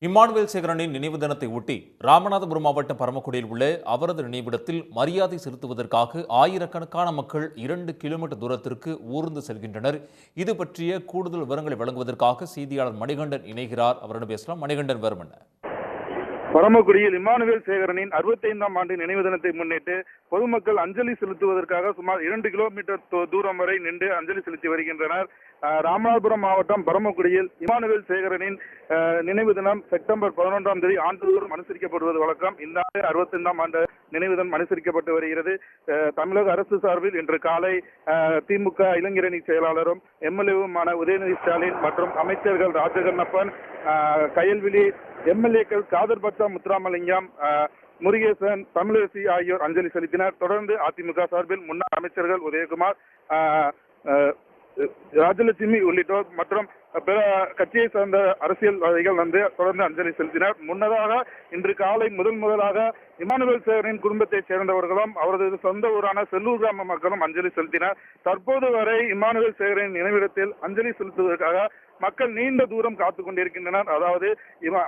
Emmanuel சேகரனின் நினைவு தினத்தை ஒட்டி ராமநாதபுரம் மாவட்டம் பரமக்குடியில் உள்ள அவரது நினைவிடத்தில் மரியாதை செலுத்துவதற்காக ஆயிரக்கணக்கான மக்கள் 2 கிலோமீட்டர் தூரத்திற்கு ஊர்ந்து செல்கின்றனர். இது பற்றிய கூடுதல் விவரங்களை வழங்குவதற்காக செய்தியாளர் மணிகண்டன் இணைகிறார். அவரிடம் பேசலாம். மணிகண்டன், வரும். பரமக்குடியில் இம்மானுவேல் சேகரனின் 65ஆம் ஆண்டு நினைவு தினத்தை முன்னிட்டு பொதுமக்கள் அஞ்சலி செலுத்துவதற்காக சுமார் 2 கிலோமீட்டர் தூரம் வரை நின்று அஞ்சலி செலுத்தி வருகின்றனர். ராமநாதபுரம் மாவட்டம் பரமக்குடியில் இம்மானுவேல் சேகரனின் நினைவு தினம் செப்டம்பர் 11ஆம் தேதி ஆண்டுதோறும் அனுசரிக்கப்படுவது வழக்கம். இந்த ஆண்டு 65ஆம் ஆண்டு நினைவு தினம் அனுசரிக்கப்பட்டு வருகிறது. தமிழக அரசு சார்பில் இன்று காலை திமுக இளைஞரணி செயலாளரும் எம்எல்ஏவுமான உதயநிதி ஸ்டாலின் மற்றும் அமைச்சர்கள் ராஜகண்ணப்பன், கயல்விழி, எம்எல்ஏக்கள் காதர் பச்சா, முத்துராமலிங்கம், முருகேசன், தமிழரசி ஆகியோர் அஞ்சலி செலுத்தினர். தொடர்ந்து அதிமுக சார்பில் முன்னாள் அமைச்சர்கள் உதயகுமார், ராஜலட்சுமி உள்ளிட்டோர் மற்றும் பிற கட்சியை சார்ந்த அரசியல்வாதிகள் தொடர்ந்து அஞ்சலி செலுத்தினர். முன்னதாக இன்று காலை முதலாக இம்மானுவேல் சேகரின் குடும்பத்தைச் சேர்ந்தவர்களும் அவரது சொந்த ஊரான செல்லூர் கிராம மக்களும் அஞ்சலி செலுத்தினர். தற்போது வரை இம்மானுவேல் சேகரின் நினைவிடத்தில் அஞ்சலி செலுத்துவதற்காக மக்கள் நீண்ட தூரம் காத்துக் கொண்டிருக்கின்றனர். அதாவது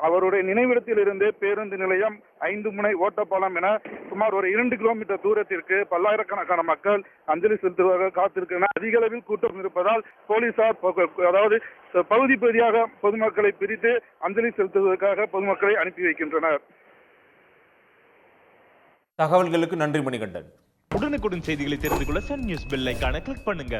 அவருடைய நினைவிடத்தில் இருந்து பேருந்து நிலையம், 5 முனை ஓட்டப்பாலம் என சுமார் ஒரு 2 கிலோமீட்டர் தூரத்திற்கு பல்லாயிரக்கணக்கான மக்கள் அஞ்சலி செலுத்துவதற்காக காத்திருக்கின்றனர். அதிக அளவில் கூட்டம் இருப்பதால் போலீசார் அதாவது பகுதி பகுதியாக பொதுமக்களை பிரித்து அஞ்சலி செலுத்துவதற்காக பொதுமக்களை அனுப்பி வைக்கின்றனர். தகவல்களுக்கு நன்றி மணிகண்டன். உடனுக்குடன் செய்திகளை தெரிந்து கொள்ள சன் நியூஸ் பெல் ஐகானை கிளிக் பண்ணுங்க.